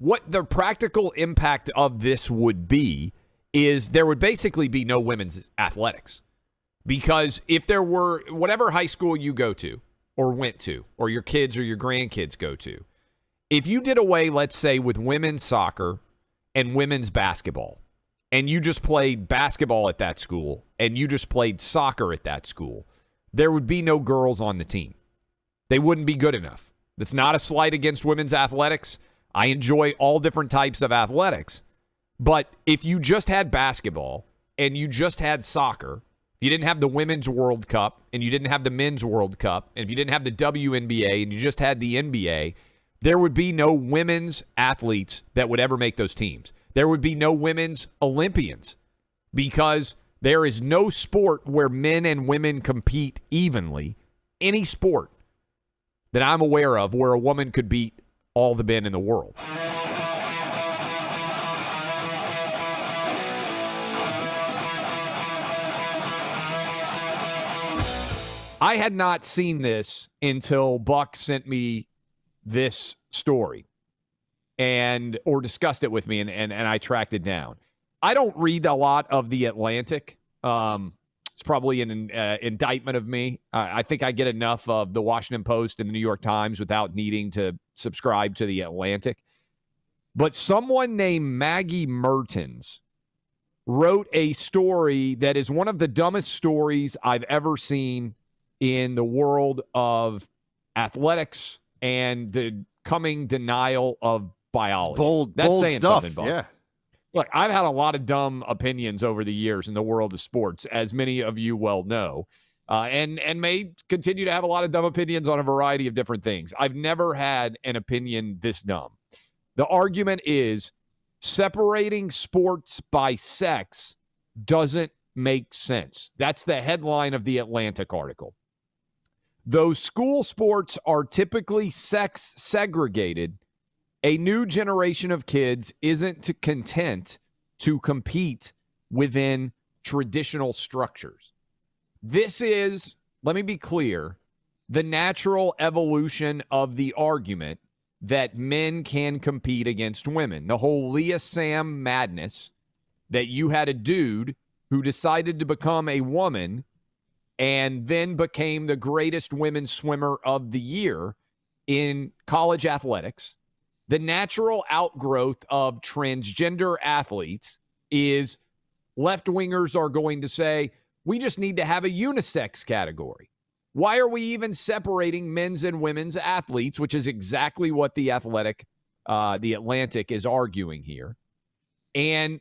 what the practical impact of this would be is there would basically be no women's athletics. Because if there were, whatever high school you go to or went to, or your kids or your grandkids go to, if you did away, let's say, with women's soccer and women's basketball, and you just played basketball at that school, and you just played soccer at that school, there would be no girls on the team. They wouldn't be good enough. That's not a slight against women's athletics. I enjoy all different types of athletics. But if you just had basketball and you just had soccer, if you didn't have the Women's World Cup and you didn't have the Men's World Cup, and if you didn't have the WNBA and you just had the NBA, there would be no women's athletes that would ever make those teams. There would be no women's Olympians because there is no sport where men and women compete evenly, any sport that I'm aware of where a woman could beat all the men in the world. I had not seen this until Buck sent me this story or discussed it with me, and I tracked it down. I don't read a lot of The Atlantic. It's probably an indictment of me. I think I get enough of the Washington Post and the New York Times without needing to subscribe to The Atlantic. But someone named Maggie Mertens wrote a story that is one of the dumbest stories I've ever seen in the world of athletics and the coming denial of biology. Bold saying stuff. Something, Buck. Yeah. Look, I've had a lot of dumb opinions over the years in the world of sports, as many of you well know, and may continue to have a lot of dumb opinions on a variety of different things. I've never had an opinion this dumb. The argument is separating sports by sex doesn't make sense. That's the headline of the Atlantic article. Though school sports are typically sex segregated, a new generation of kids isn't content to compete within traditional structures. This is, let me be clear, the natural evolution of the argument that men can compete against women. The whole Leah Sam madness that you had a dude who decided to become a woman and then became the greatest women's swimmer of the year in college athletics. The natural outgrowth of transgender athletes is left-wingers are going to say, we just need to have a unisex category. Why are we even separating men's and women's athletes, which is exactly what the Atlantic is arguing here. And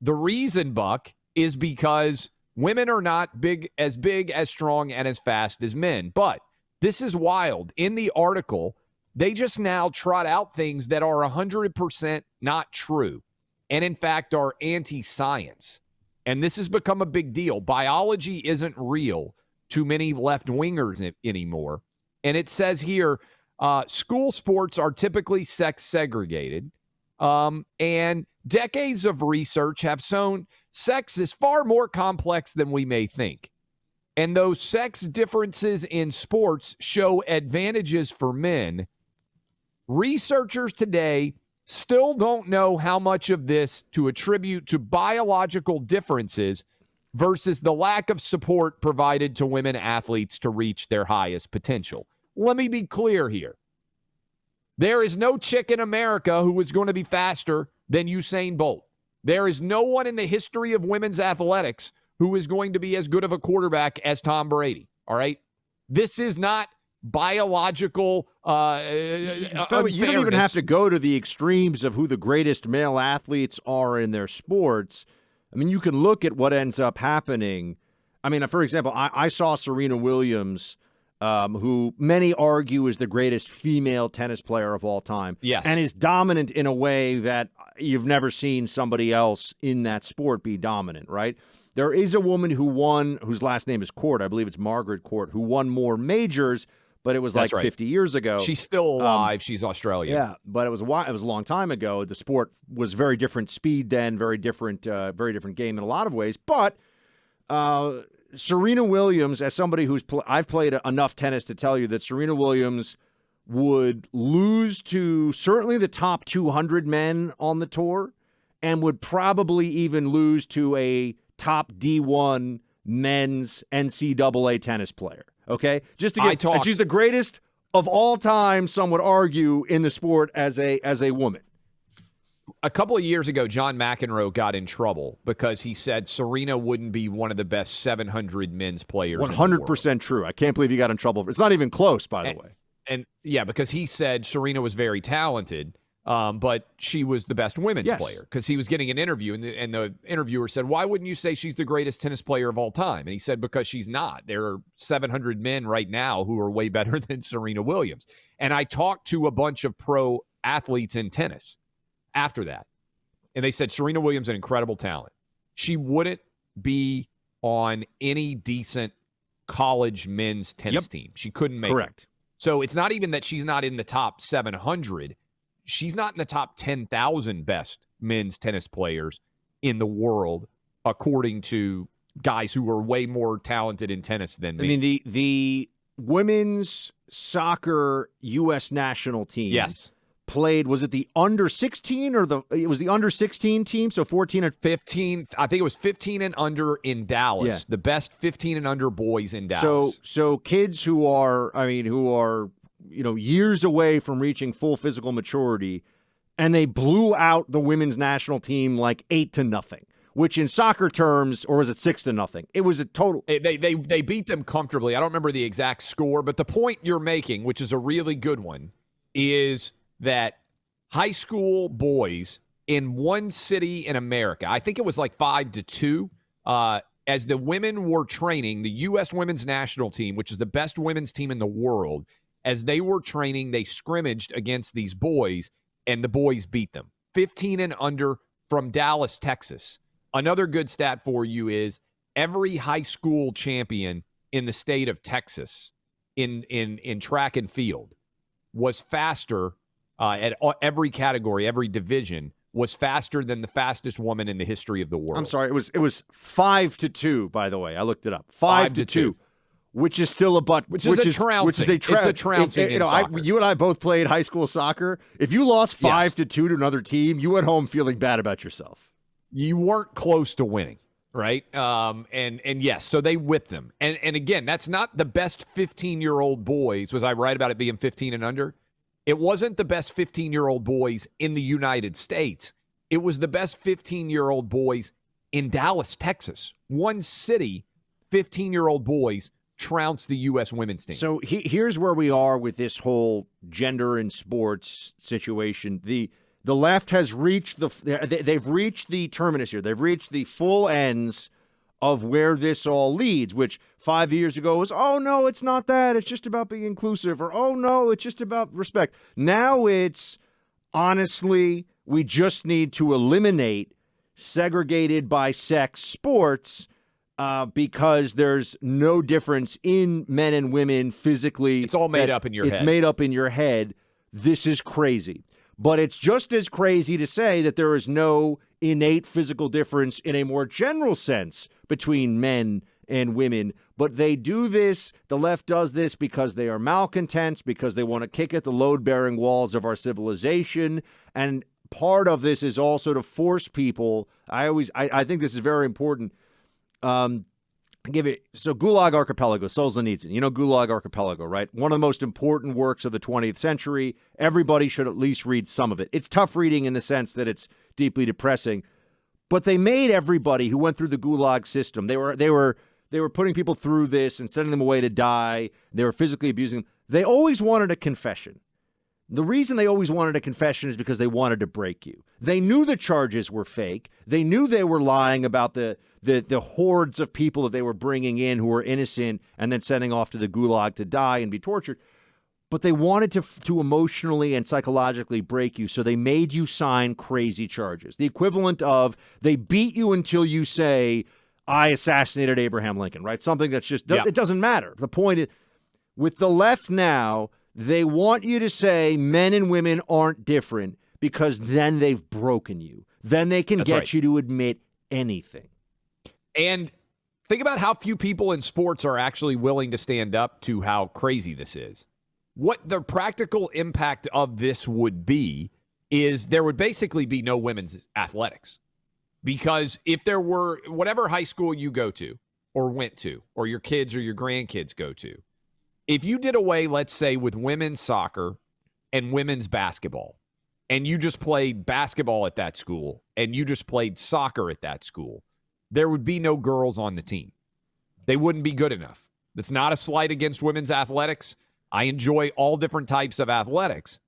the reason, Buck, is because women are not big, as strong, and as fast as men. But this is wild. In the article, they just now trot out things that are 100% not true and, in fact, are anti-science. And this has become a big deal. Biology isn't real to many left-wingers anymore. And it says here, school sports are typically sex segregated. And decades of research have shown sex is far more complex than we may think. And though sex differences in sports show advantages for men, researchers today still don't know how much of this to attribute to biological differences versus the lack of support provided to women athletes to reach their highest potential. Let me be clear here. There is no chick in America who is going to be faster than Usain Bolt. There is no one in the history of women's athletics who is going to be as good of a quarterback as Tom Brady. All right? This is not biological you don't even have to go to the extremes of who the greatest male athletes are in their sports. I mean, you can look at what ends up happening. I mean, for example, I saw Serena Williams, who many argue is the greatest female tennis player of all time. Yes. And is dominant in a way that you've never seen somebody else in that sport be dominant, right? There is a woman who won, whose last name is Court, I believe it's Margaret Court, who won more majors, but it was like 50 years ago. She's still alive. She's Australian. Yeah, but it was a long time ago. The sport was very different speed then, very different game in a lot of ways. But Serena Williams, as somebody who's I've played enough tennis to tell you that Serena Williams would lose to certainly the top 200 men on the tour and would probably even lose to a top D1 men's NCAA tennis player. Okay? Just to get, and she's the greatest of all time, some would argue, in the sport as a woman. A couple of years ago, John McEnroe got in trouble because he said Serena wouldn't be one of the best 700 men's players. 100% true. I can't believe he got in trouble. It's not even close, by the way. And yeah, because he said Serena was very talented, but she was the best women's player, because he was getting an interview, and the interviewer said, why wouldn't you say she's the greatest tennis player of all time? And he said, because she's not. There are 700 men right now who are way better than Serena Williams. And I talked to a bunch of pro athletes in tennis after that, and they said Serena Williams is an incredible talent. She wouldn't be on any decent college men's tennis team. She couldn't make it. So it's not even that she's not in the top 700. She's not in the top 10,000 best men's tennis players in the world, according to guys who are way more talented in tennis than me. I mean, the women's soccer U.S. national team played, was it the under 16 or it was the under 16 team? So 14 and 15. I think it was 15 and under in Dallas. Yeah. The best 15 and under boys in Dallas. So kids who are years away from reaching full physical maturity, and they blew out the women's national team like 8-0, which in soccer terms, or was it 6-0? It was a total. They beat them comfortably. I don't remember the exact score, but the point you're making, which is a really good one, is that high school boys in one city in America, I think it was like 5-2, as the women were training, the U.S. women's national team, which is the best women's team in the world, as they were training, they scrimmaged against these boys, and the boys beat them. 15 and under from Dallas, Texas. Another good stat for you is every high school champion in the state of Texas in track and field was faster at every category, every division, was faster than the fastest woman in the history of the world. I'm sorry, it was 5-2, by the way. I looked it up. 5-2. Which is still which is a trouncing. It's a trouncing in soccer. You and I both played high school soccer. If you lost 5-2 to another team, you went home feeling bad about yourself. You weren't close to winning, right? And yes, so they whipped them. And again, that's not the best 15-year-old boys. Was I right about it being 15 and under? It wasn't the best 15-year-old boys in the United States. It was the best 15-year-old boys in Dallas, Texas. One city, 15-year-old boys trounced the U.S. women's team. So here's where we are with this whole gender in sports situation. The left has reached they've reached the terminus here. They've reached the full ends of where this all leads, which 5 years ago was, oh, no, it's not that. It's just about being inclusive. Or, oh, no, it's just about respect. Now it's, honestly, we just need to eliminate segregated by sex sports because there's no difference in men and women physically. It's all made up in your head. It's made up in your head. This is crazy. But it's just as crazy to say that there is no innate physical difference in a more general sense between men and women. But they do this, the left does this because they are malcontents, because they want to kick at the load-bearing walls of our civilization. And part of this is also to force people. I think this is very important. So Gulag Archipelago, Solzhenitsyn, you know Gulag Archipelago, right? One of the most important works of the 20th century. Everybody should at least read some of it. It's tough reading in the sense that it's deeply depressing, but they made everybody who went through the Gulag system. They were putting people through this and sending them away to die. They were physically abusing them. They always wanted a confession. The reason they always wanted a confession is because they wanted to break you. They knew the charges were fake. They knew they were lying about the hordes of people that they were bringing in who were innocent and then sending off to the gulag to die and be tortured. But they wanted to emotionally and psychologically break you, so they made you sign crazy charges. The equivalent of they beat you until you say, I assassinated Abraham Lincoln, right? Something that's just, it doesn't matter. The point is, with the left now, they want you to say men and women aren't different because then they've broken you. Then they can get you to admit anything. And think about how few people in sports are actually willing to stand up to how crazy this is. what the practical impact of this would be is there would basically be no women's athletics. Because if there were, whatever high school you go to or went to, or your kids or your grandkids go to, if you did away, let's say, with women's soccer and women's basketball, and you just played basketball at that school, and you just played soccer at that school, there would be no girls on the team. They wouldn't be good enough. That's not a slight against women's athletics. I enjoy all different types of athletics.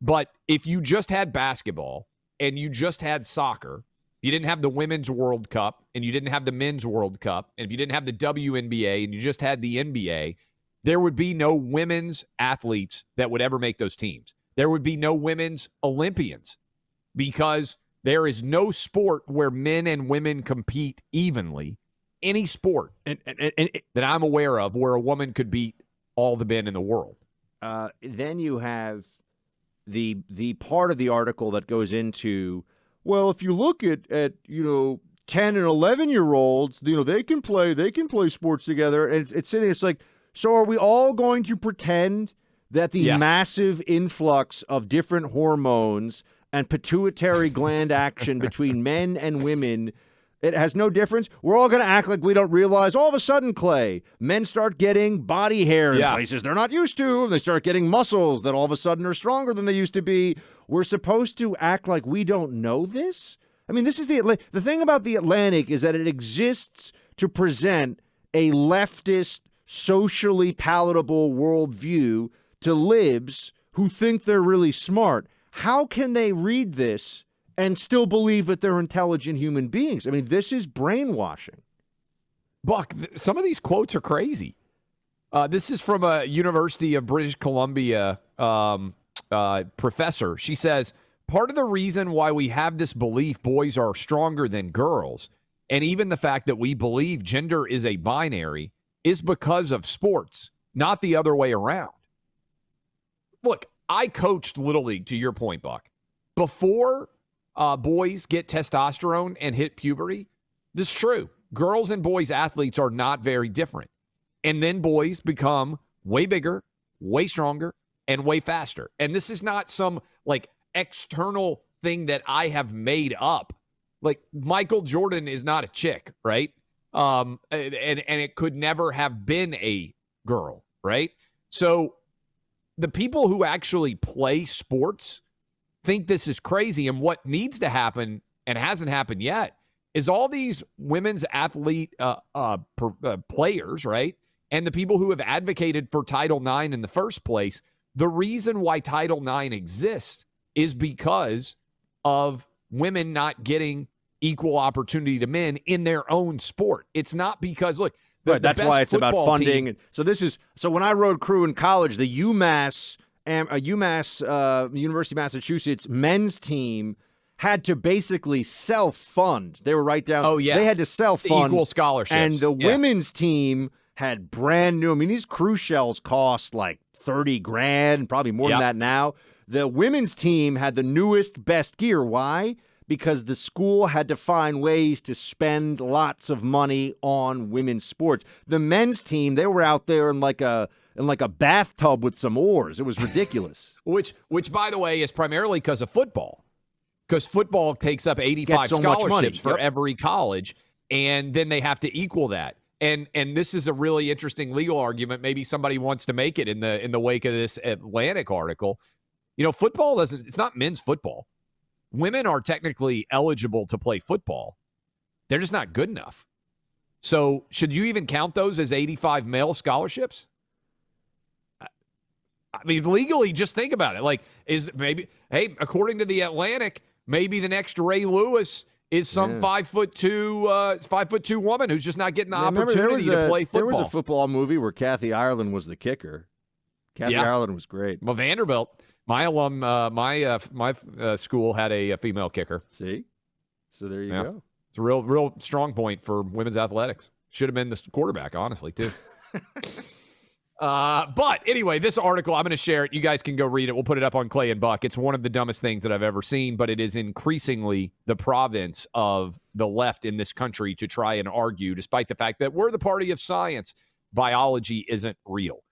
But if you just had basketball and you just had soccer, you didn't have the Women's World Cup and you didn't have the Men's World Cup, and if you didn't have the WNBA and you just had the NBA, there would be no women's athletes that would ever make those teams. There would be no women's Olympians because there is no sport where men and women compete evenly. Any sport that I'm aware of where a woman could beat all the men in the world. Then you have the part of the article that goes into, well, if you look at 10 and 11-year-olds, they can play sports together, and it's sitting. It's like, so are we all going to pretend that the massive influx of different hormones and pituitary gland action between men and women, it has no difference? We're all going to act like we don't realize all of a sudden, Clay, men start getting body hair in places they're not used to. They start getting muscles that all of a sudden are stronger than they used to be. We're supposed to act like we don't know this? I mean, this is the thing about The Atlantic is that it exists to present a leftist, socially palatable worldview to libs who think they're really smart. How can they read this and still believe that they're intelligent human beings? I mean, this is brainwashing. Buck, some of these quotes are crazy. This is from a University of British Columbia professor. She says, part of the reason why we have this belief boys are stronger than girls, and even the fact that we believe gender is a binary, is because of sports, not the other way around. Look, I coached Little League, to your point, Buck. Before boys get testosterone and hit puberty, this is true. Girls and boys athletes are not very different. And then boys become way bigger, way stronger, and way faster. And this is not some external thing that I have made up. Like, Michael Jordan is not a chick, right? And it could never have been a girl, right? So the people who actually play sports think this is crazy. And what needs to happen, and hasn't happened yet, is all these women's athlete players, right? And the people who have advocated for Title IX in the first place, the reason why Title IX exists is because of women not getting equal opportunity to men in their own sport. It's not because, look, that's why it's about funding. So when I rode crew in college, the UMass University of Massachusetts men's team had to basically self-fund. They were right down. Oh, yeah. They had to self-fund. Equal scholarships. And the women's team had brand new. I mean, these crew shells cost like $30,000, probably more than that now. The women's team had the newest, best gear. Why? Because the school had to find ways to spend lots of money on women's sports. The men's team, they were out there in like a bathtub with some oars. It was ridiculous. which, by the way, is primarily because of football. Because football takes up 85 scholarships for every college, and then they have to equal that. And this is a really interesting legal argument. Maybe somebody wants to make it in the wake of this Atlantic article. Football it's not men's football. Women are technically eligible to play football. They're just not good enough. So should you even count those as 85 male scholarships? I mean, legally, just think about it. According to the Atlantic, maybe the next Ray Lewis is some 5'2" woman who's just not getting the opportunity to play football. There was a football movie where Kathy Ireland was the kicker. Kathy Ireland was great. Well, Vanderbilt, my school had a female kicker. See? So there you go. It's a real strong point for women's athletics. Should have been the quarterback, honestly, too. But anyway, this article, I'm going to share it. You guys can go read it. We'll put it up on Clay and Buck. It's one of the dumbest things that I've ever seen, but it is increasingly the province of the left in this country to try and argue, despite the fact that we're the party of science, biology isn't real.